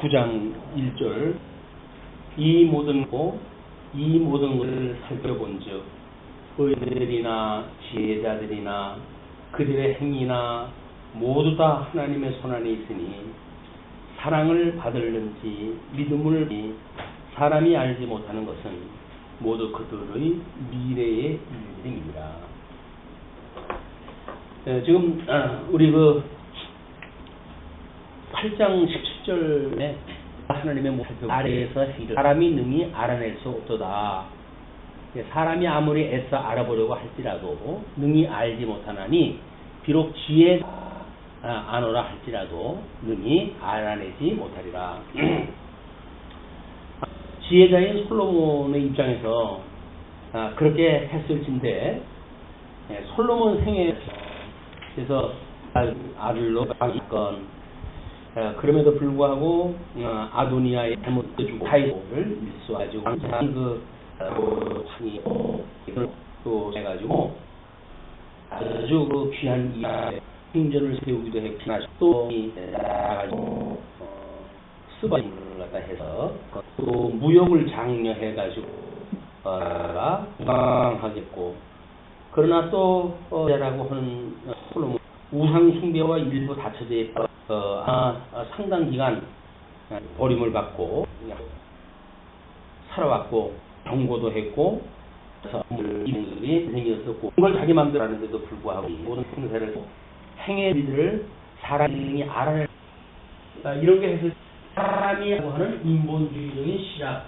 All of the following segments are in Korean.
9장 1절 이 모든 것을 살펴본즉 의인들이나 지혜자들이나 그들의 행위나 모두 다 하나님의 손안에 있으니 사랑을 받을는지 믿음을 사람이 알지 못하는 것은 모두 그들의 미래의 일들입니다. 지금 우리 그 8장 17절에 하나님의 모습 아래에서 사람이 능히 알아낼 수 없도다. 사람이 아무리 애써 알아보려고 할지라도 능히 알지 못하나니 비록 지혜가 아노라 할지라도 능히 알아내지 못하리라. 지혜자인 솔로몬의 입장에서 그렇게 했을진데 솔로몬 생애에서 아들로 있건 그럼에도 불구하고 아도니아의 잘못을 주고 타이를 밀수해가지고 또 해가지고 아주 그 귀한 행전을 세우기도 했고 또 나가지고 스바임을 갖다 해서 또 무역을 장려해가지고 건강하겠고 그러나 또 라고 하는 솔로몬 우상 숭배와 일부 다쳐져 있다. 상당 기간 버림을 받고 살아왔고 경고도 했고 일들이 생겼었고 그걸 자기 마음대로 하는데도 불구하고 모든 행세를 행위들을 사람이 알아낼 이런 게 해서 사람이라고 하는 인본주의적인 시작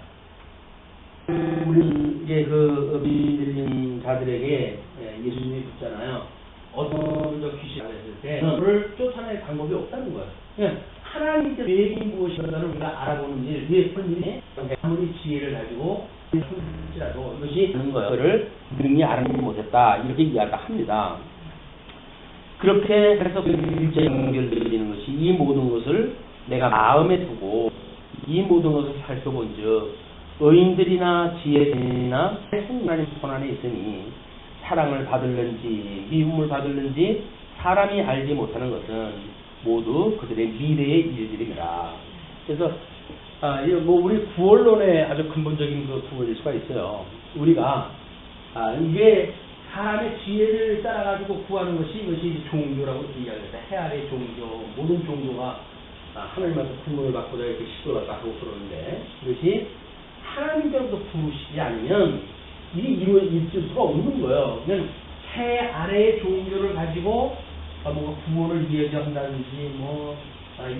우리 이제 그 믿는 자들에게 예수님이 묻잖아요. 어떤 귀신을 했을 때 그를 쫓아낼 방법이 없다는 거예요. 그냥 하나님의 계획이 무엇인가를 우리가 알아보는 일, 예수님이 아무리 지혜를 가지고 할지라도 이것이 하는 거예요. 그를 능히 알아내지 못했다 이렇게 이야기합니다. 그렇게 해서 일제에 연결되는 것이 이 모든 것을 내가 마음에 두고 이 모든 것을 살펴본즉 의인들이나 지혜인이나 하나님 손 안에 있으니 사랑을 받을는지 미움을 받을는지 사람이 알지 못하는 것은 모두 그들의 미래의 일들입니다. 그래서 우리 구원론의 아주 근본적인 그 부분일 수가 있어요. 우리가 이게 사람의 지혜를 따라가지고 구하는 것이 이것이 종교라고 이야기합니다. 해 아래 종교, 모든 종교가 하나님한테 구원을 받고자 이렇게 시도를 하고 그러는데 이것이 하나님께로부터 부르시지 않으면 이게 이루어질 수가 없는 거예요. 그냥 해 아래의 종교를 가지고 뭐 구원을 이야기한다든지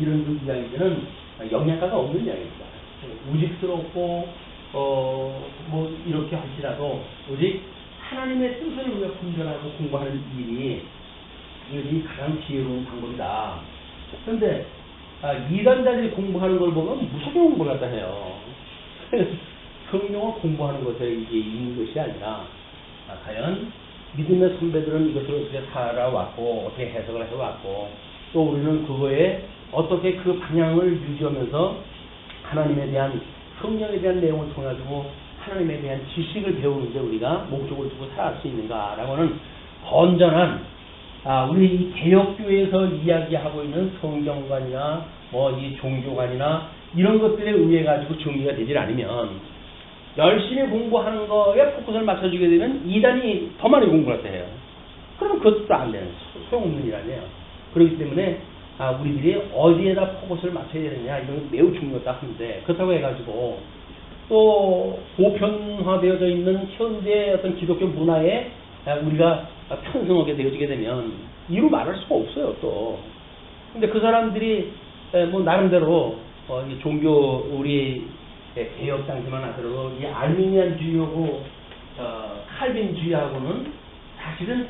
이런 그 이야기들은 영향가가 없는 이야기입니다. 우직스럽고 뭐 이렇게 할지라도 오직 하나님의 뜻을 우리가 분별하고 공부하는 일이 이것이 가장 지혜로운 방법이다. 그런데 이단자들이 공부하는 걸 보면 무섭게 공부를 갖다 해요. 성경을 공부하는 것에 이게 있는 것이 아니라 과연 믿음의 선배들은 이것을 어떻게 살아왔고 어떻게 해석을 해왔고 또 우리는 그거에 어떻게 그 방향을 유지하면서 하나님에 대한 성경에 대한 내용을 통해가지고 하나님에 대한 지식을 배우는데 우리가 목적을 두고 살아갈 수 있는가라고는 건전한 우리 이 개혁교회에서 이야기하고 있는 성경관이나 이 종교관이나 이런 것들에 의해 가지고 정리가 되질 않으면 열심히 공부하는 거에 포커스를 맞춰주게 되면 이단이 더 많이 공부를 해요. 그러면 그것도 안 되는 소용없는 일 아니에요. 그렇기 때문에 우리들이 어디에다 포커스를 맞춰야 되느냐 이런 건 매우 중요하다 하는데 그렇다고 해가지고 또 보편화되어져 있는 현대 어떤 기독교 문화에 우리가 편성하게 되어지게 되면 이루 말할 수가 없어요 또. 근데 그 사람들이 나름대로 종교 우리 개혁당지만 하더라도 이 알미니안주의하고 칼빈주의하고는 사실은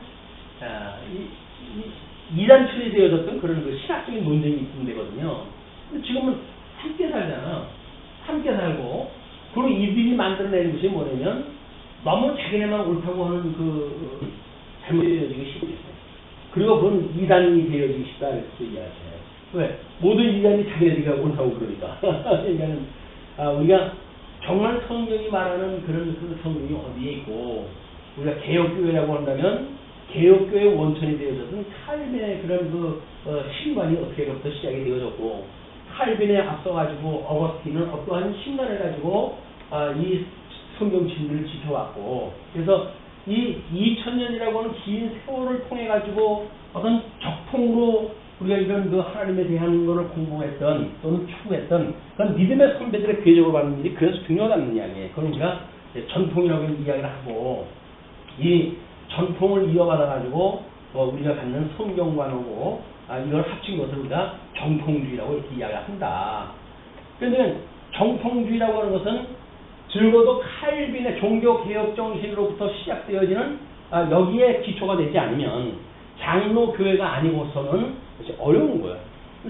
이단 처리되어졌던 그런 그 신학적인 논쟁이 있는 데거든요. 근데 지금은 함께 살잖아. 함께 살고 그리고 이들이 만들어내는 것이 뭐냐면 너무 자기네만 옳다고 하는 그 잘못되어지기 쉽겠어요. 그리고 그건 이단이 되어지기 쉽다 이렇게 이야기해요. 왜? 모든 이단이 자기네들이 옳다고 그러니까. 그러니까는 우리가 정말 성경이 말하는 그런 그 성경이 어디에 있고 우리가 개혁교회라고 한다면 개혁교회의 원천이 되어졌던 삶의 그런 그 신관이 어떻게부터 시작이 되어졌고 칼빈에 앞서가지고 어거스틴은 어떠한 신간을 가지고 이 성경 진리를 지켜왔고, 그래서 이 2000년이라고 하는 긴 세월을 통해 가지고 어떤 적통으로 우리가 이런 그 하나님에 대한 것을 공부했던 또는 추구했던 그런 믿음의 선배들의 궤적으로 받는 일이 그래서 중요하다는 이야기예요. 그걸 우리가 전통이라고 이야기를 하고, 이 전통을 이어받아 가지고 우리가 갖는 성경관하고 이걸 합친 것을 우리가 정통주의라고 이렇게 이야기한다. 그런데 정통주의라고 하는 것은 적어도 칼빈의 종교개혁 정신으로부터 시작되어지는 여기에 기초가 되지 않으면 장로교회가 아니고서는 어려운 거예요.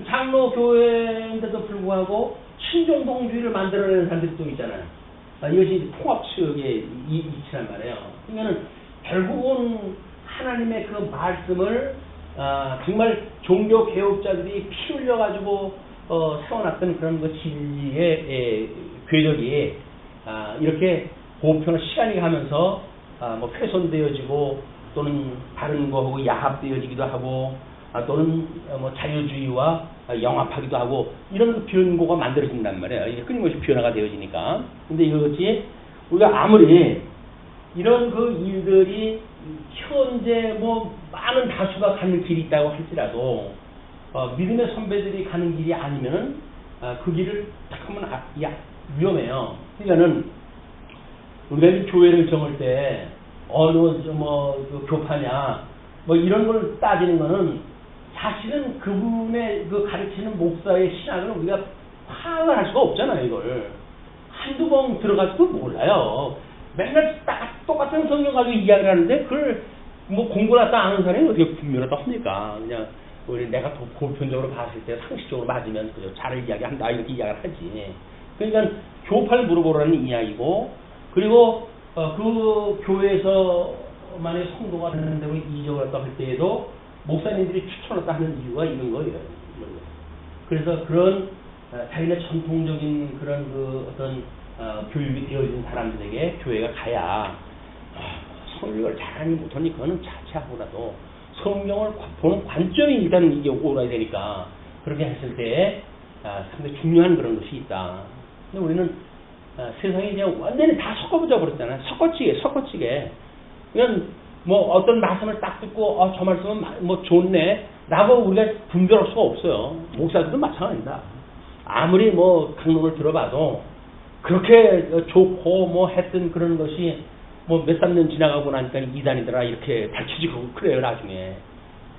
장로교회인데도 불구하고 신정통주의를 만들어내는 사람들이 또 있잖아요. 이것이 통합 측의 이치란 말이에요. 그러니까는 결국은 하나님의 그 말씀을 정말 종교개혁자들이 피 흘려가지고 세워놨던 그런 그 진리의 궤적이 이렇게 보편을 시간이 가면서 뭐 훼손되어지고 또는 다른 거하고 야합되어지기도 하고 또는 뭐 자유주의와 영합하기도 하고 이런 변고가 만들어진단 말이에요. 이게 끊임없이 변화가 되어지니까. 근데 이것이 우리가 아무리 이런 그 일들이 현재 뭐 많은 다수가 가는 길이 있다고 할지라도 믿음의 선배들이 가는 길이 아니면은 그 길을 딱 하면 위험해요. 그러니까는 우리가 이제 교회를 정할 때 어느 그 교파냐 뭐 이런 걸 따지는 거는 사실은 그분의 그 가르치는 목사의 신학을 우리가 파악을 할 수가 없잖아요. 이걸 한두 번 들어가지도 몰라요. 맨날 똑같은 성경 가지고 이야기를 하는데 그걸 뭐 공부를 갖다 아는 사람이 어떻게 분별하다 합니까? 그냥 우리 내가 보편적으로 봤을 때 상식적으로 맞으면 잘 이야기한다 이렇게 이야기를 하지. 그러니까 교파를 물어보라는 이야기고, 그리고 그 교회에서만의 성도가 되는데 이적을 했다 할 때에도 목사님들이 추천했다 하는 이유가 이런 거예요. 그래서 그런 자기네 전통적인 그런 그 어떤 교육이 되어진 사람들에게 교회가 가야 성경을 잘하니 못하니 그거는 자체하고라도 성경을 보는 관점이 일단 이게 오라야 되니까 그렇게 했을 때 상당히 중요한 그런 것이 있다. 근데 우리는 세상에 이제 완전히 다 섞어보자 버렸잖아요. 섞어치게. 그냥 뭐 어떤 말씀을 딱 듣고 저 말씀은 뭐 좋네 라고 우리가 분별할 수가 없어요. 목사들도 마찬가지입니다. 아무리 뭐 강론을 들어봐도 그렇게 좋고 뭐 했던 그런 것이 뭐 몇 삼 년 지나가고 나니까 이단이더라 이렇게 밝혀지고 그래요. 나중에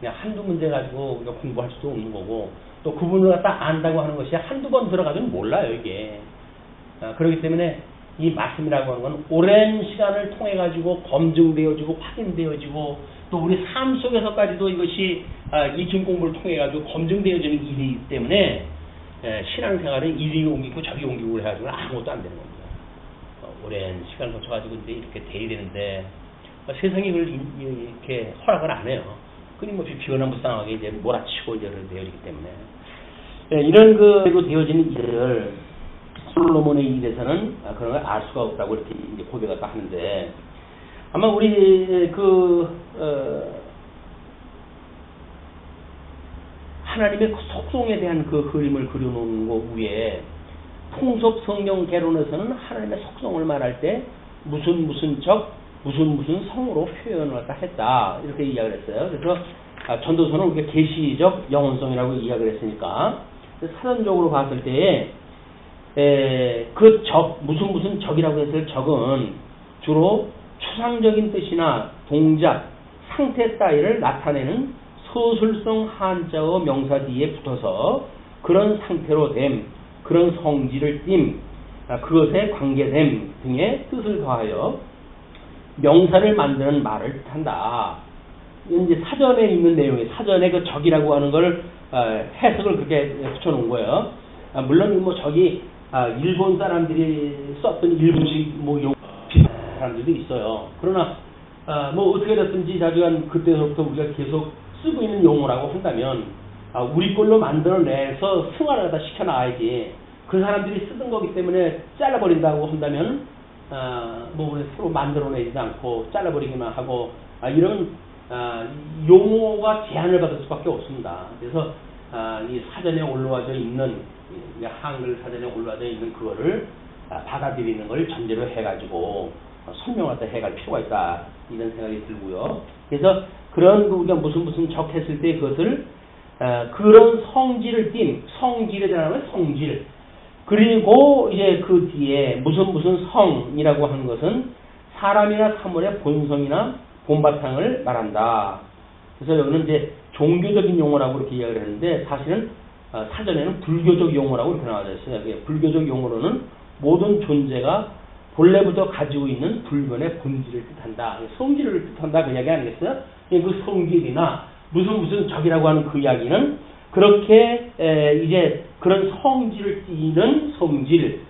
그냥 한두 문제 가지고 우리가 공부할 수도 없는 거고, 또 그분을 갖다 안다고 하는 것이 한두 번 들어가면 몰라요 이게. 그렇기 때문에 이 말씀이라고 하는 건 오랜 시간을 통해 가지고 검증되어지고 확인되어지고 또 우리 삶 속에서까지도 이것이 익힌 공부를 통해 가지고 검증되어지는 일이기 때문에 신앙생활은 이리 옮기고 저리 옮기고 해가지고 아무것도 안 되는 겁니다. 오랜 시간을 거쳐가지고 이제 이렇게 돼야 되는데 세상이 그걸 이렇게 허락을 안 해요. 끊임없이 비워나무쌍하게 이제 몰아치고 이제 되어지기 때문에 이런 그 되어지는 일을 솔로몬의 일에서는 그런 걸 알 수가 없다고 이렇게 이제 고백을 하는데, 아마 우리 하나님의 그 속성에 대한 그 그림을 그려놓은 거 위에 통섭 성경 개론에서는 하나님의 속성을 말할 때 무슨 성으로 표현을 했다 이렇게 이야기를 했어요. 그래서 전도서는 우리가 계시적 영혼성이라고 이야기를 했으니까 사전적으로 봤을 때에 그 무슨 적이라고 했을 적은 주로 추상적인 뜻이나 동작, 상태 따위를 나타내는 서술성 한자어 명사 뒤에 붙어서 그런 상태로 됨, 그런 성질을 띈, 그것에 관계됨 등의 뜻을 더하여 명사를 만드는 말을 뜻한다. 이제 사전에 있는 내용이 사전에 그 적이라고 하는 걸 해석을 그렇게 붙여놓은 거예요. 물론 뭐 적이 일본 사람들이 썼던 일본식 뭐 용 사람들도 있어요. 그러나 뭐 어떻게 됐든지 자주간 그때부터 우리가 계속 쓰고 있는 용어라고 한다면 우리 걸로 만들어내서 승화를 하다 시켜놔야지. 그 사람들이 쓰던 거기 때문에 잘라버린다고 한다면 뭐 우리 새로 만들어내지도 않고 잘라버리기만 하고 이런 용어가 제한을 받을 수밖에 없습니다. 그래서 이 사전에 올라와져 있는 한글 사전에 올라와져 있는 그거를 받아들이는 걸 전제로 해가지고 설명하다 해갈 필요가 있다 이런 생각이 들고요. 그래서 그런 우리가 무슨 적했을 때 그것을 그런 성질을 띈 성질에 대한 성질 그리고 이제 그 뒤에 무슨 성이라고 하는 것은 사람이나 사물의 본성이나 본바탕을 말한다. 그래서 여기는 이제 종교적인 용어라고 이렇게 이야기를 했는데 사실은 사전에는 불교적 용어라고 이렇게 나와져 있어요. 불교적 용어로는 모든 존재가 본래부터 가지고 있는 불변의 본질을 뜻한다. 성질을 뜻한다 그 이야기 아니겠어요? 그 성질이나 무슨 적이라고 하는 그 이야기는 그렇게 이제 그런 성질을 띠는 성질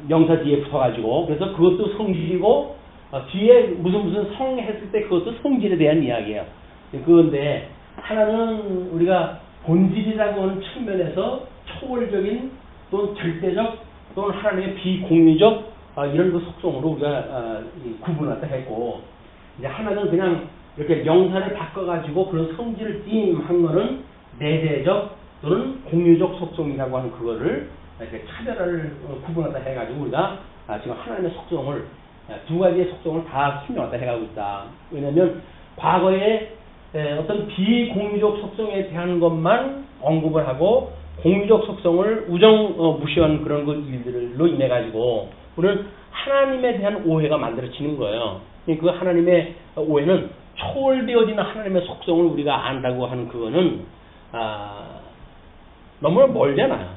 명사 뒤에 붙어가지고 그래서 그것도 성질이고 뒤에 무슨 성 했을 때 그것도 성질에 대한 이야기예요. 그런데 하나는 우리가 본질이라고 하는 측면에서 초월적인 또는 절대적 또는 하나님의 비공유적 이런 그 속성으로 우리가 구분하다 했고 이제 하나는 그냥 이렇게 명사를 바꿔가지고 그런 성질을 띠임한 거는 내재적 또는 공유적 속성이라고 하는 그거를 이렇게 차별을 구분하다 해가지고 우리가 지금 하나님의 속성을 두 가지의 속성을 다 설명하다 해가고 있다. 왜냐하면 과거에 어떤 비공유적 속성에 대한 것만 언급을 하고 공유적 속성을 무시한 그런 그 일들로 인해 가지고 우리는 하나님에 대한 오해가 만들어지는 거예요. 그 하나님의 오해는 초월되어지는 하나님의 속성을 우리가 안다고 하는 그거는 너무 멀잖아요.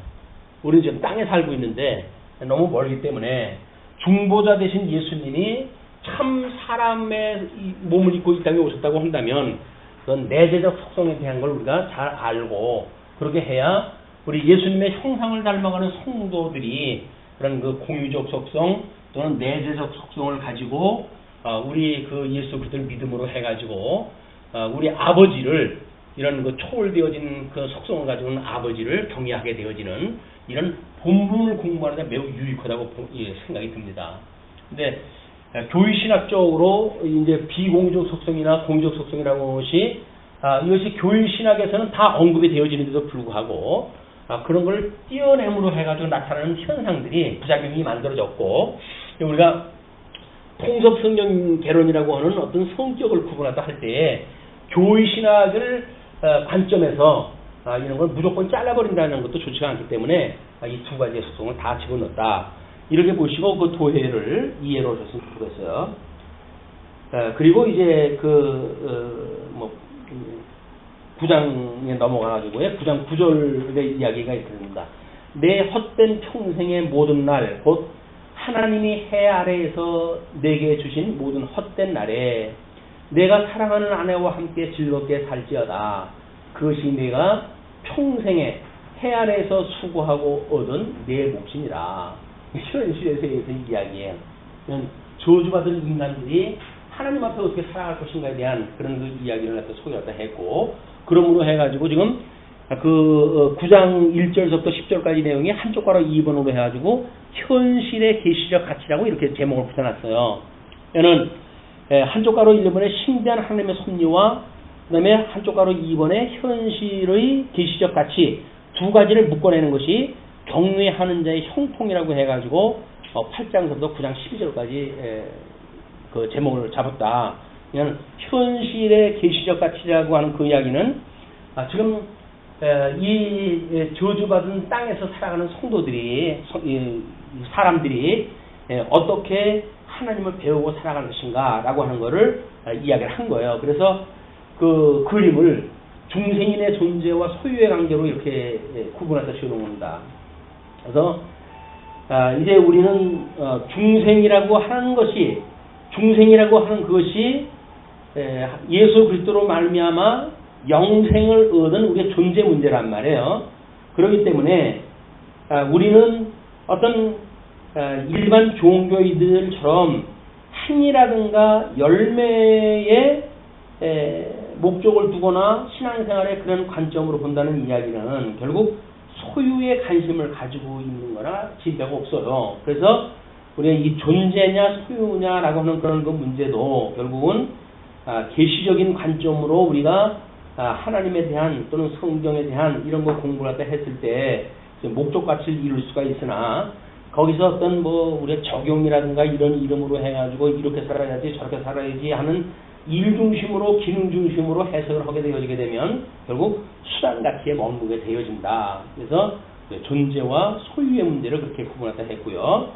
우리는 지금 땅에 살고 있는데 너무 멀기 때문에 중보자 되신 예수님이 참 사람의 몸을 입고 이 땅에 오셨다고 한다면 그런 내재적 속성에 대한 걸 우리가 잘 알고 그렇게 해야 우리 예수님의 형상을 닮아가는 성도들이 그런 그 공유적 속성 또는 내재적 속성을 가지고 우리 그 예수 그리스도를 믿음으로 해가지고 우리 아버지를 이런 그 초월되어진 그 속성을 가지고 있는 아버지를 경외하게 되어지는 이런 본문을 공부하는 데 매우 유익하다고 생각이 듭니다. 근데 교회신학적으로 이제 비공유적 속성이나 공유적 속성이라고 하는 것이 이것이 교회신학에서는 다 언급이 되어지는데도 불구하고 그런 걸 띄어내므로 해가지고 나타나는 현상들이 부작용이 만들어졌고 우리가 통섭성경 개론이라고 하는 어떤 성격을 구분하다 할 때에 교회신학을 관점에서 이런 걸 무조건 잘라버린다는 것도 좋지가 않기 때문에 이 두 가지의 속성을 다 집어넣었다. 이렇게 보시고 그 도해를 이해로 하셨으면 좋겠어요. 그리고 이제 9장에 넘어가가지고요. 9장 9절의 이야기가 있습니다. 내 헛된 평생의 모든 날, 곧 하나님이 해 아래에서 내게 주신 모든 헛된 날에 내가 사랑하는 아내와 함께 즐겁게 살지어다. 그것이 내가 평생에 해 아래에서 수고하고 얻은 내 몫이니라. 현실에서 이야기해요. 저주받은 인간들이 하나님 앞에 어떻게 살아갈 것인가에 대한 그런 그 이야기를 갖다 소개하다 했고, 그러므로 해가지고 지금 그 9장 1절부터 10절까지 내용이 한쪽 가로 2번으로 해가지고 현실의 계시적 가치라고 이렇게 제목을 붙여놨어요. 얘는 한쪽 가로 1번에 신비한 하나님의 섭리와 그 다음에 한쪽 가로 2번에 현실의 계시적 가치 두 가지를 묶어내는 것이 경외하는 자의 형통이라고 해가지고 8장부터 9장 12절까지 그 제목을 잡았다. 그냥 현실의 계시적 가치라고 하는 그 이야기는 지금 이 저주받은 땅에서 살아가는 성도들이 사람들이 어떻게 하나님을 배우고 살아가는 것인가라고 하는 것을 이야기를 한 거예요. 그래서 그 그림을 중생인의 존재와 소유의 관계로 이렇게 구분해서 지어놓은 겁니다. 그래서 이제 우리는 중생이라고 하는 것이 예수 그리스도로 말미암아 영생을 얻은 우리의 존재 문제란 말이에요. 그렇기 때문에 우리는 어떤 일반 종교인들처럼 행위라든가 열매의 목적을 두거나 신앙생활의 그런 관점으로 본다는 이야기는 결국 소유의 관심을 가지고 있는 거나 지대가 없어요. 그래서 우리가 이 존재냐 소유냐라고 하는 그런 그 문제도 결국은 계시적인 관점으로 우리가 하나님에 대한 또는 성경에 대한 이런 거 공부를 갖다 했을 때 목적 가치를 이룰 수가 있으나 거기서 어떤 뭐 우리의 적용이라든가 이런 이름으로 해가지고 이렇게 살아야지 저렇게 살아야지 하는 일 중심으로 기능 중심으로 해석을 하게 되어지게 되면 결국 수단 가치에 머무게 되어진다. 그래서 존재와 소유의 문제를 그렇게 구분하다 했고요.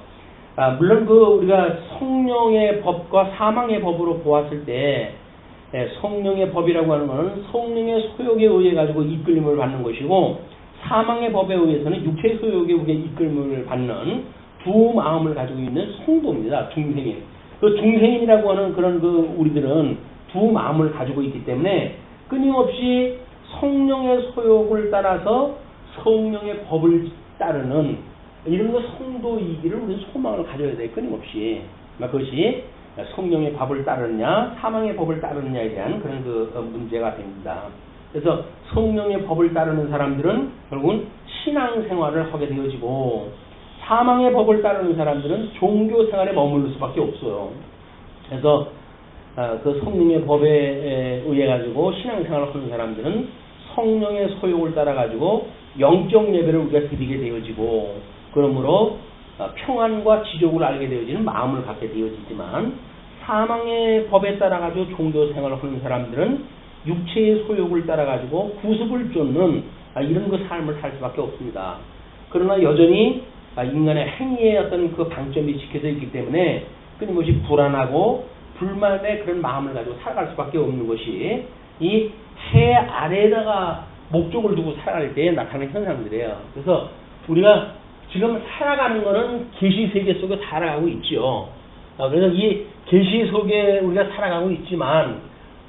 물론 우리가 성령의 법과 사망의 법으로 보았을 때 성령의 법이라고 하는 것은 성령의 소욕에 의해 가지고 이끌림을 받는 것이고 사망의 법에 의해서는 육체의 소욕에 의해 이끌림을 받는 두 마음을 가지고 있는 성도입니다. 중생인. 그 중생인이라고 하는 그런 우리들은 두 마음을 가지고 있기 때문에 끊임없이 성령의 소욕을 따라서 성령의 법을 따르는 이런 거 성도이기를 우리는 소망을 가져야 돼. 끊임없이. 그것이 성령의 법을 따르느냐 사망의 법을 따르느냐에 대한 그런 문제가 됩니다. 그래서 성령의 법을 따르는 사람들은 결국은 신앙생활을 하게 되어지고 사망의 법을 따르는 사람들은 종교생활에 머무를 수밖에 없어요. 그래서 그 성령의 법에 의해 가지고 신앙생활을 하는 사람들은 성령의 소욕을 따라 가지고 영적 예배를 우리가 드리게 되어지고 그러므로 평안과 지족을 알게 되어지는 마음을 갖게 되어지지만 사망의 법에 따라 가지고 종교생활을 하는 사람들은 육체의 소욕을 따라 가지고 구습을 쫓는 이런 삶을 살 수밖에 없습니다. 그러나 여전히 인간의 행위의 어떤 그 방점이 지켜져 있기 때문에 끊임없이 불안하고 불만의 그런 마음을 가지고 살아갈 수밖에 없는 것이 이 해 아래에다가 목적을 두고 살아갈 때 나타나는 현상들이에요. 그래서 우리가 지금 살아가는 거는 계시 세계 속에 살아가고 있죠. 그래서 이 계시 속에 우리가 살아가고 있지만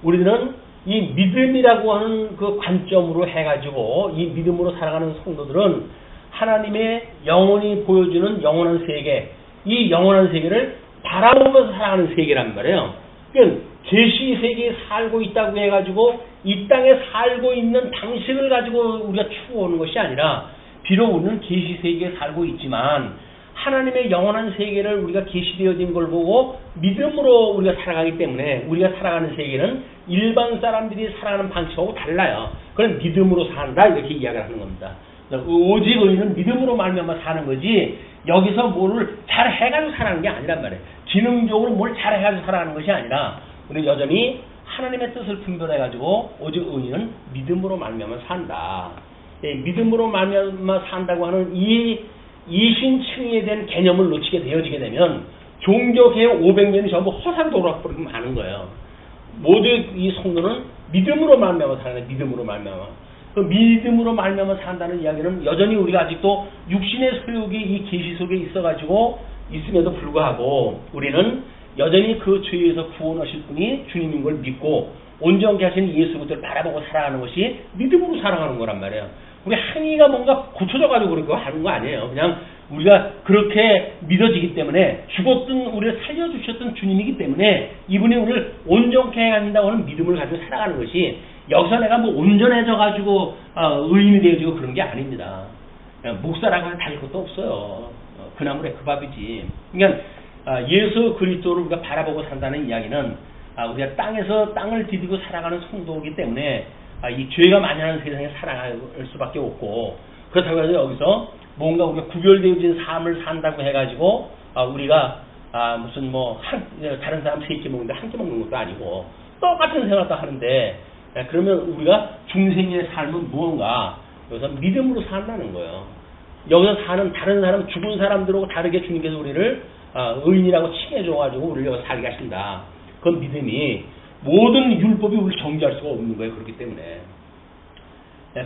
우리들은 이 믿음이라고 하는 그 관점으로 해가지고 이 믿음으로 살아가는 성도들은 하나님의 영원히 보여주는 영원한 세계, 이 영원한 세계를 바라보면서 살아가는 세계란 말이에요. 그러니까 계시 세계에 살고 있다고 해가지고 이 땅에 살고 있는 당신을 가지고 우리가 추구하는 것이 아니라 비록 우리는 계시 세계에 살고 있지만 하나님의 영원한 세계를 우리가 계시되어진 걸 보고 믿음으로 우리가 살아가기 때문에 우리가 살아가는 세계는 일반 사람들이 살아가는 방식하고 달라요. 그건 믿음으로 산다 이렇게 이야기를 하는 겁니다. 오직 의인은 믿음으로 말미암아 사는 거지 여기서 뭐를 잘 해가지고 살아가는 게 아니란 말이에요. 기능적으로 뭘 잘 해가지고 살아가는 것이 아니라 우리 여전히 하나님의 뜻을 분별해가지고 오직 의인은 믿음으로 말미암아 산다. 믿음으로 말미암아 산다고 하는 이 이신칭의에 대한 개념을 놓치게 되어지게 되면 종교개혁 500년이 전부 허상 돌아버리고 마는 거예요. 모두 이 성도는 믿음으로 말미암아 사는 거예요. 믿음으로 말미암아. 그 믿음으로 말미암아 산다는 이야기는 여전히 우리가 아직도 육신의 소욕이 이 계시 속에 있어가지고 있음에도 불구하고 우리는 여전히 그 죄에서 구원하실 분이 주님인 걸 믿고 온전케 하신 예수 그리스도를 바라보고 살아가는 것이 믿음으로 살아가는 거란 말이에요. 우리 행위가 뭔가 고쳐져가지고 그런 거 하는 거 아니에요. 그냥 우리가 그렇게 믿어지기 때문에 죽었던 우리를 살려주셨던 주님이기 때문에 이분이 우리를 온전케 한다고 하는 믿음을 가지고 살아가는 것이 여기서 내가 뭐 온전해져가지고 의인이 되어지고 그런 게 아닙니다. 그냥 목사라고 하면 다를 것도 없어요. 그 나물에 그 밥이지. 그러니까 예수 그리스도를 우리가 바라보고 산다는 이야기는 우리가 땅에서 땅을 디디고 살아가는 성도이기 때문에 이 죄가 만연한 세상에 살아갈 수밖에 없고 그렇다고 해서 여기서 뭔가 우리가 구별되어진 삶을 산다고 해가지고 우리가 무슨 뭐 다른 사람 3끼 먹는데 1끼 먹는 것도 아니고 똑같은 생활도 하는데 그러면 우리가 중생의 삶은 무언가 여기서 믿음으로 산다는 거예요. 여기서 사는 다른 사람 죽은 사람들하고 다르게 주님께서 우리를 의인이라고 칭해줘가지고 우리를 여기서 살게 하신다. 그건 믿음이 모든 율법이 우리를 정죄할 수가 없는 거예요. 그렇기 때문에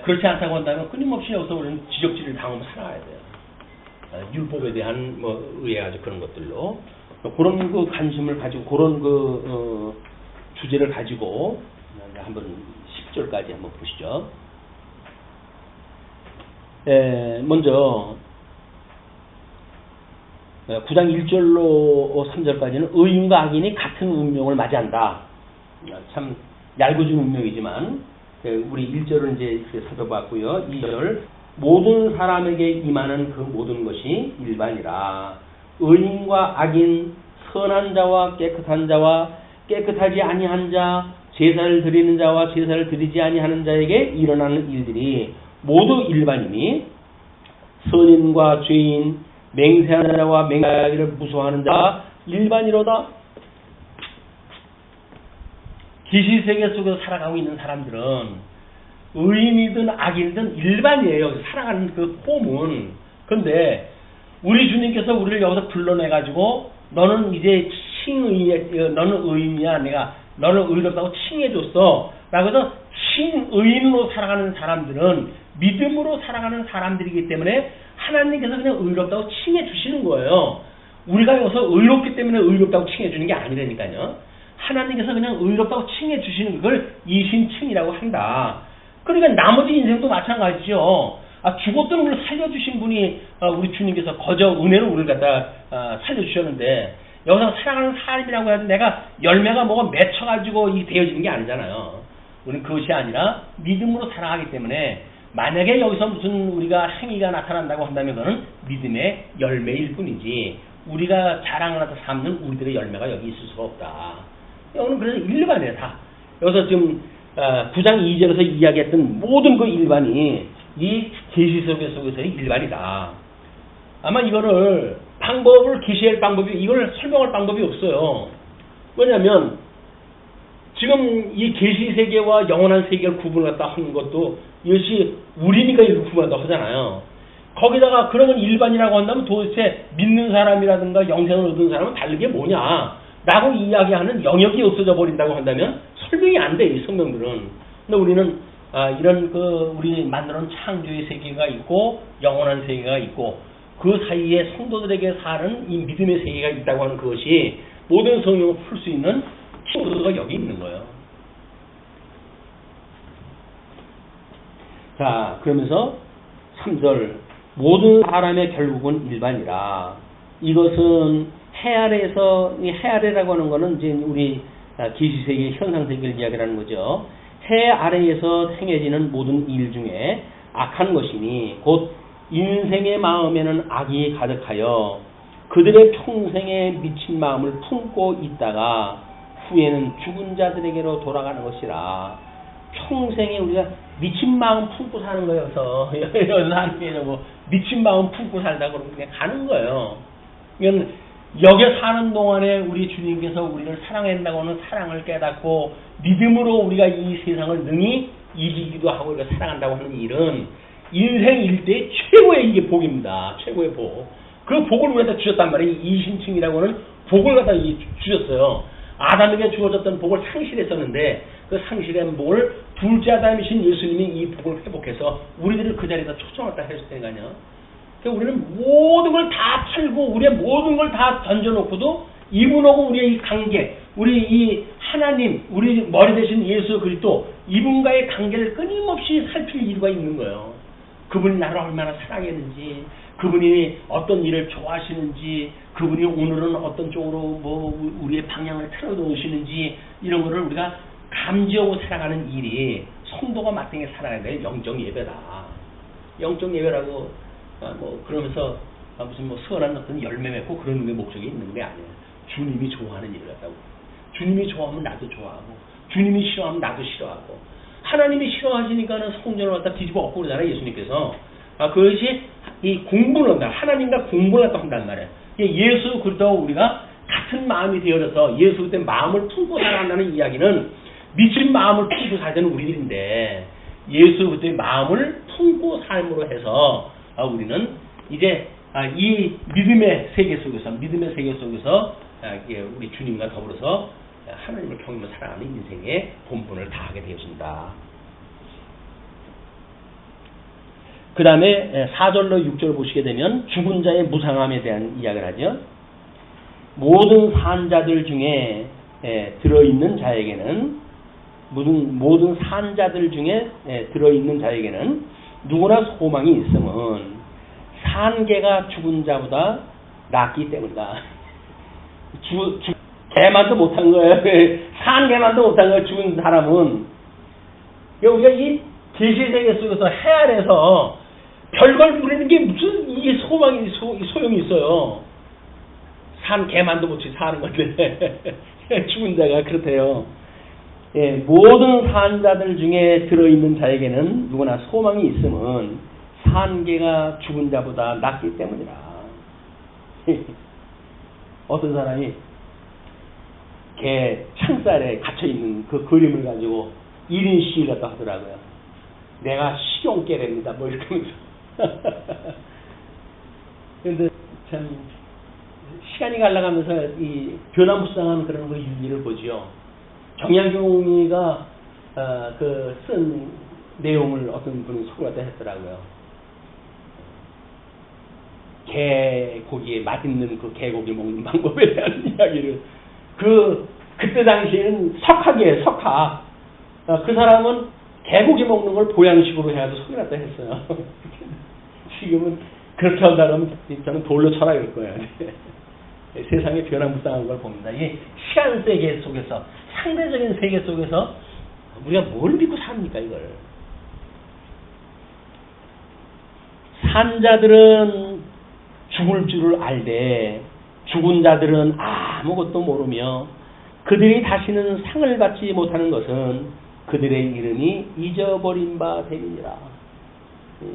그렇지 않다고 한다면 끊임없이 여기서 우리는 지적질을 당하면서 살아야 돼요. 율법에 대한 의해가지고 그런 것들로 그런 그 관심을 가지고 그런 주제를 가지고 한번 10절까지 한번 보시죠. 먼저 9장 1절로 3절까지는 의인과 악인이 같은 운명을 맞이한다. 참 얄궂은 운명이지만 우리 1절을 이제 살펴봤고요. 2절 모든 사람에게 임하는 그 모든 것이 일반이라. 의인과 악인, 선한 자와 깨끗한 자와 깨끗하지 아니한 자, 제사를 드리는 자와 제사를 드리지 아니하는 자에게 일어나는 일들이 모두 일반이니 선인과 죄인, 맹세하는 자와 맹세하기를 무서워하는 자가 일반이로다. 기시세계 속에서 살아가고 있는 사람들은 의인이든 악인이든 일반이에요. 살아가는 그 폼은. 근데 우리 주님께서 우리를 여기서 불러내가지고 너는 이제 너는 의인이야. 내가 너는 의롭다고 칭해줬어. 라고 해서 칭의인으로 살아가는 사람들은 믿음으로 살아가는 사람들이기 때문에 하나님께서 그냥 의롭다고 칭해주시는 거예요. 우리가 여기서 의롭기 때문에 의롭다고 칭해주는 게 아니라니까요. 하나님께서 그냥 의롭다고 칭해주시는 걸 이신칭이라고 한다. 그러니까 나머지 인생도 마찬가지죠. 죽었던 우리를 살려주신 분이 우리 주님께서 거저 은혜로 우리를 갖다 살려주셨는데 여기서 살아가는 삶이라고 해도 내가 열매가 뭐가 맺혀가지고 이 되어지는 게 아니잖아요. 우리는 그것이 아니라 믿음으로 살아가기 때문에 만약에 여기서 무슨 우리가 행위가 나타난다고 한다면 그거는 믿음의 열매일 뿐이지 우리가 자랑을 하다 삼는 우리들의 열매가 여기 있을 수가 없다. 여기는 그래서 일반이에요. 다. 여기서 지금 9장 2절에서 이야기했던 모든 그 일반이 이 계시석의 속에서의 일반이다. 아마 이거를 방법을 계시할 방법이 이걸 설명할 방법이 없어요. 왜냐하면 지금 이 계시 세계와 영원한 세계를 구분했다 하는 것도 이것이 우리니까 이렇게 구분한다고 하잖아요. 거기다가 그러면 일반이라고 한다면 도대체 믿는 사람이라든가 영생을 얻은 사람은 다르게 뭐냐 라고 이야기하는 영역이 없어져 버린다고 한다면 설명이 안 돼, 이 성경들은. 근데 우리는 이런 우리 만드는 창조의 세계가 있고 영원한 세계가 있고 그 사이에 성도들에게 사는 이 믿음의 세계가 있다고 하는 그것이 모든 성경을 풀 수 있는 키워드가 여기 있는 거예요. 자, 그러면서 3절 모든 사람의 결국은 일반이라. 이것은 해 아래에서 이 해 아래라고 하는 거는 이제 우리 계시세계 현상세계를 이야기하는 거죠. 해 아래에서 행해지는 모든 일 중에 악한 것이니 곧 인생의 마음에는 악이 가득하여 그들의 평생에 미친 마음을 품고 있다가 후에는 죽은 자들에게로 돌아가는 것이라. 평생에 우리가 미친 마음 품고 사는 거여서 여기서 미친 마음 품고 살다 그러면 그냥 가는 거예요. 그러니까 여기에 사는 동안에 우리 주님께서 우리를 사랑한다고 하는 사랑을 깨닫고 믿음으로 우리가 이 세상을 능히 이기기도 하고 우리가 사랑한다고 하는 일은 인생 일대의 최고의 이게 복입니다. 최고의 복. 그 복을 우리한테 주셨단 말이에요. 이신칭이라고 하는 복을 갖다 주셨어요. 아담에게 주어졌던 복을 상실했었는데 그 상실한 복을 둘째 아담이신 예수님이 이 복을 회복해서 우리들을 그 자리에다 초청했다 했으니까요. 우리는 모든 걸 다 팔고 우리의 모든 걸 다 던져놓고도 이분하고 우리의 이 관계, 우리 이 하나님, 우리 머리 대신 예수 그리스도 이분과의 관계를 끊임없이 살필 이유가 있는 거예요. 그분이 나를 얼마나 사랑했는지, 그분이 어떤 일을 좋아하시는지, 그분이 오늘은 어떤 쪽으로 우리의 방향을 틀어놓으시는지 이런 거를 우리가 감지하고 살아가는 일이 성도가 마땅히 살아가는 게 영적 예배다. 영적 예배라고 그러면서 무슨 선한 어떤 열매 맺고 그러는 게 목적이 있는 게 아니에요. 주님이 좋아하는 일을 했다고. 주님이 좋아하면 나도 좋아하고, 주님이 싫어하면 나도 싫어하고, 하나님이 싫어하시니까는 성전을 갖다 뒤집어 엎고 그러잖아요, 예수님께서. 그것이 이 공부를 한다. 하나님과 공부를 한단 말이에요. 예수 그리스도와 우리가 같은 마음이 되어져서 예수 그때 마음을 품고 살아간다는 이야기는 미친 마음을 품고 살자는 우리들인데 예수 그때 마음을 품고 삶으로 해서 우리는 이제 이 믿음의 세계 속에서 우리 주님과 더불어서 하나님을 경외하며 살아가는 인생의 본분을 다하게 되어진다. 그 다음에 4절로 6절 보시게 되면 죽은 자의 무상함에 대한 이야기를 하죠. 모든 산자들 중에 들어있는 자에게는 모든 산자들 중에 들어있는 자에게는 누구나 소망이 있으면 산개가 죽은 자보다 낫기 때문이다. 개만도 못한 거예요. 산개만도 못한 거예요. 죽은 사람은. 우리가 이 계시세계 속에서 해 아래에서 별걸 누리는 게 무슨 이게 소용이 있어요. 산 개만도 못치 사는 건데 죽은 자가 그렇대요. 모든 산자들 중에 들어있는 자에게는 누구나 소망이 있음은 산개가 죽은 자보다 낫기 때문이라. 어떤 사람이 개 창살에 갇혀있는 그 그림을 가지고 1인 시위를 갖다 하더라고요. 내가 식용개랍니다. 뭐 이렇게 하면서. 그런데 참 시간이 갈라가면서 이 변화무쌍한 그런 그 일기를 보지요. 정약용이가 그 쓴 내용을 어떤 분이 소개하다 했더라고요. 개고기에 맛있는 그 개고기 먹는 방법에 대한 이야기를 그때 당시에는 석학이에요. 석학. 그 사람은 개고기 먹는 걸 보양식으로 해가지고 소개를 했다 했어요. 지금은 그렇게 한다 그러면 저는 돌로 쳐라 이럴 거예요. 세상에 변화무쌍한 걸 봅니다. 이 시한 세계 속에서, 상대적인 세계 속에서 우리가 뭘 믿고 삽니까, 이걸? 산자들은 죽을 줄을 알되 죽은 자들은 아무것도 모르며 그들이 다시는 상을 받지 못하는 것은 그들의 이름이 잊어버린 바 되니라.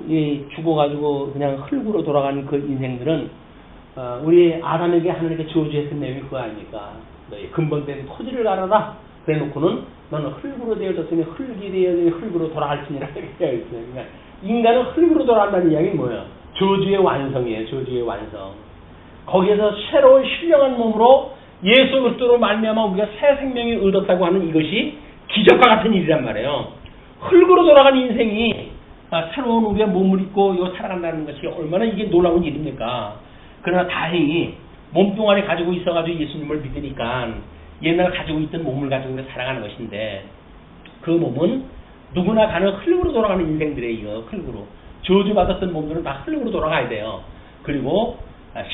이 죽어가지고 그냥 흙으로 돌아가는 그 인생들은 우리 아담에게 하나님께 저주했던 내용이 그거 아닙니까? 너희 근본된 토지를 알아라. 그래놓고는 너는 흙으로 되어졌으니 흙이 되어진 흙으로 돌아갈지니라. 그러니까 인간은 흙으로 돌아간다는 이야기는 뭐예요? 저주의 완성이에요. 저주의 완성. 거기에서 새로운 신령한 몸으로 예수 그리스도로 말미암아 우리가 새 생명이 얻었다고 하는 이것이 기적과 같은 일이란 말이에요. 흙으로 돌아가는 인생이 새로운 우리가 몸을 입고 이거 살아간다는 것이 얼마나 이게 놀라운 일입니까? 그러나 다행히 몸뚱아리 가지고 있어가지고 예수님을 믿으니까 옛날 가지고 있던 몸을 가지고 살아가는 것인데 그 몸은 누구나 가는 흙으로 돌아가는 인생들이에요. 흙으로. 저주받았던 몸들은 다 흙으로 돌아가야 돼요. 그리고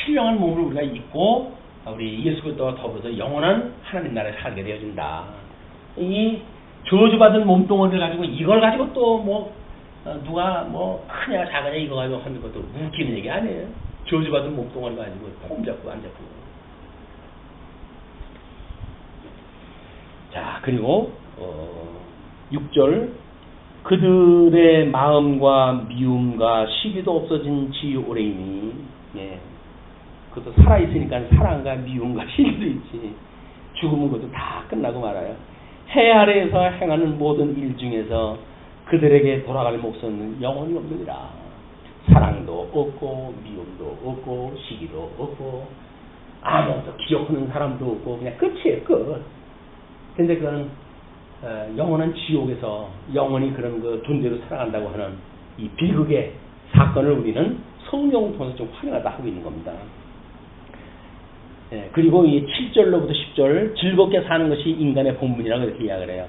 신령한 몸을 우리가 입고 우리 예수 그리스도와 더불어서 영원한 하나님 나라에 살게 되어진다. 이 저주받은 몸뚱아리를 가지고 이걸 가지고 또 누가 크냐 작으냐 이거 가지고 하는 것도 웃기는 얘기 아니에요. 저주받은 몸뚱아리 가지고 폼 잡고 안 잡고. 자, 그리고 6절 그들의 마음과 미움과 시기도 없어진 지 오래이니 그것도 살아있으니까 사랑과 미움과 시기도 있지. 죽으면 그것도 다 끝나고 말아요. 해 아래에서 행하는 모든 일 중에서 그들에게 돌아갈 몫은 영원히 없느니라. 사랑도 없고 미움도 없고 시기도 없고 아무것도 기억하는 사람도 없고 그냥 끝이에요. 끝. 근데 그건 영원한 지옥에서 영원히 그런 그 존재로 살아간다고 하는 이 비극의 사건을 우리는 성경을 통해서 좀 확인하다 하고 있는 겁니다. 그리고 이 7절로부터 10절 즐겁게 사는 것이 인간의 본분이라고 이렇게 이야기를 해요.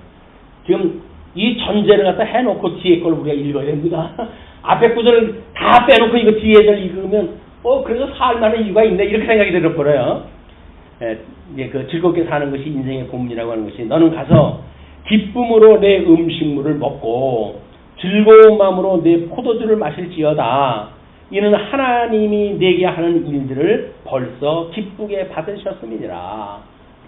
지금 이 전제를 갖다 해놓고 뒤에 걸 우리가 읽어야 됩니다. 앞에 구절을 다 빼놓고 이거 뒤에를 읽으면 그래서 살만한 이유가 있네 이렇게 생각이 들어버려요. 그 즐겁게 사는 것이 인생의 본분이라고 하는 것이 너는 가서 기쁨으로 내 음식물을 먹고 즐거운 마음으로 내 포도주를 마실지어다. 이는 하나님이 내게 하는 일들을 벌써 기쁘게 받으셨음이니라.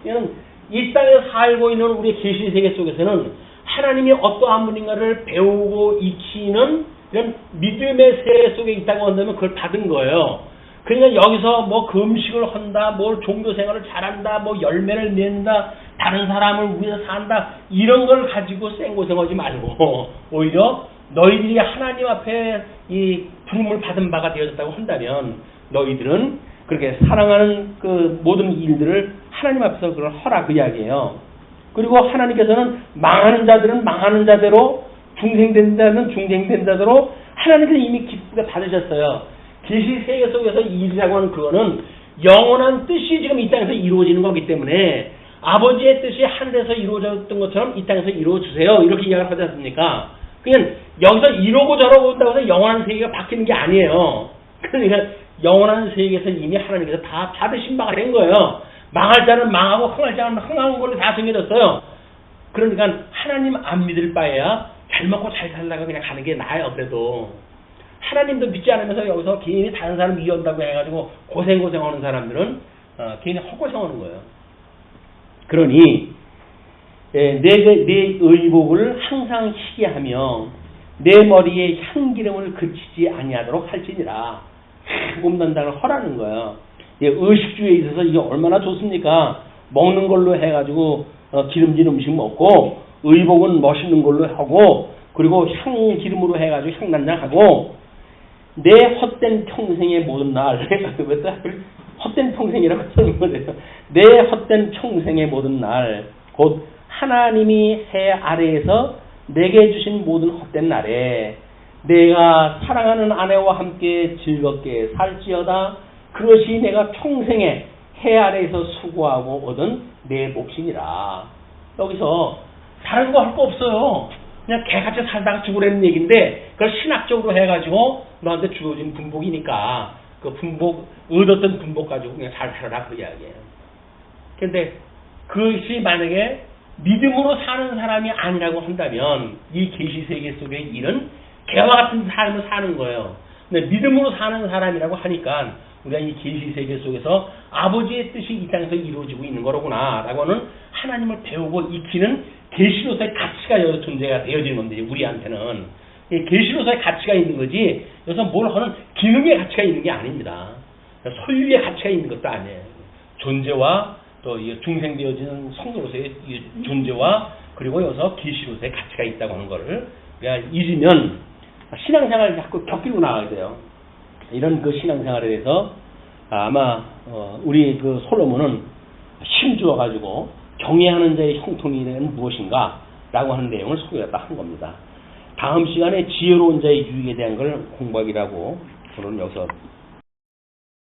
이는 이 땅에 살고 있는 우리 계시 세계 속에서는 하나님이 어떠한 분인가를 배우고 익히는 이런 믿음의 세계 속에 있다고 한다면 그걸 받은 거예요. 그러니까 여기서 금식을 한다, 종교 생활을 잘한다, 열매를 맺는다, 다른 사람을 위해서 산다, 이런 걸 가지고 생고생하지 말고, 오히려 너희들이 하나님 앞에 이 부름을 받은 바가 되어졌다고 한다면, 너희들은 그렇게 사랑하는 그 모든 일들을 하나님 앞에서 그걸 하라, 그 이야기예요. 그리고 하나님께서는 망하는 자들은 망하는 자대로, 중생된 자는 중생된 자대로 하나님께서 이미 기쁘게 받으셨어요. 계시 세계 속에서 일이라고 하는 그거는 영원한 뜻이 지금 이 땅에서 이루어지는 거기 때문에 아버지의 뜻이 하늘에서 이루어졌던 것처럼 이 땅에서 이루어주세요. 이렇게 이야기를 하지 않습니까? 그냥 여기서 이러고 저러고 온다고 해서 영원한 세계가 바뀌는 게 아니에요. 그러니까 영원한 세계에서 이미 하나님께서 다 받으신 바가 된 거예요. 망할 자는 망하고 흥할 자는 흥하는 걸로 다 정해졌어요. 그러니까 하나님 안 믿을 바에야 잘 먹고 잘 살다가 그냥 가는 게 나아요. 그래도 하나님도 믿지 않으면서 여기서 개인이 다른 사람 이혼다고 해가지고 고생하는 사람들은 개인이 헛고생하는 거예요. 그러니 내 의복을 항상 희게 하며 내 머리에 향기름을 그치지 아니하도록 할지니라. 몸단장을 허라는 거예요. 의식주에 있어서 이게 얼마나 좋습니까? 먹는 걸로 해가지고 기름진 음식 먹고, 의복은 멋있는 걸로 하고, 그리고 향기름으로 해가지고 향단장하고, 내 헛된 평생의 모든 날, 왜 또 헛된 평생이라고 쓰는 거예요? 내 헛된 평생의 모든 날, 곧 하나님이 해 아래에서 내게 주신 모든 헛된 날에 내가 사랑하는 아내와 함께 즐겁게 살지어다. 그것이 내가 평생에 해 아래에서 수고하고 얻은 내 몫이니라. 여기서 다른 거 할 거 없어요. 그냥 개같이 살다가 죽으라는 얘기인데, 그걸 신학적으로 해가지고 너한테 주어진 분복이니까 그 분복, 얻었던 분복 가지고 그냥 잘 살아라, 그 이야기예요. 근데 그것이 만약에 믿음으로 사는 사람이 아니라고 한다면 이 계시세계 속의 일은 개와 같은 삶을 사는 거예요. 근데 믿음으로 사는 사람이라고 하니까 우리가 이 계시세계 속에서 아버지의 뜻이 이 땅에서 이루어지고 있는 거로구나 라고는 하나님을 배우고 익히는 계시로서의 가치가 여기서 존재가 되어지는 건데, 우리한테는 계시로서의 가치가 있는 거지 여기서 뭘 하는 기능의 가치가 있는 게 아닙니다. 소유의 가치가 있는 것도 아니에요. 존재와 또 중생되어지는 성도로서의 존재와 그리고 여기서 계시로서의 가치가 있다고 하는 거를 우리가 잊으면 신앙생활을 자꾸 격리고 나가게 돼요. 이런 그 신앙생활에 대해서 아마 우리 그 솔로몬은 힘주어 가지고 경외하는 자의 형통이란 무엇인가 라고 하는 내용을 소개했다 한 겁니다. 다음 시간에 지혜로운 자의 유익에 대한 걸 공부하기라고 저는 여기서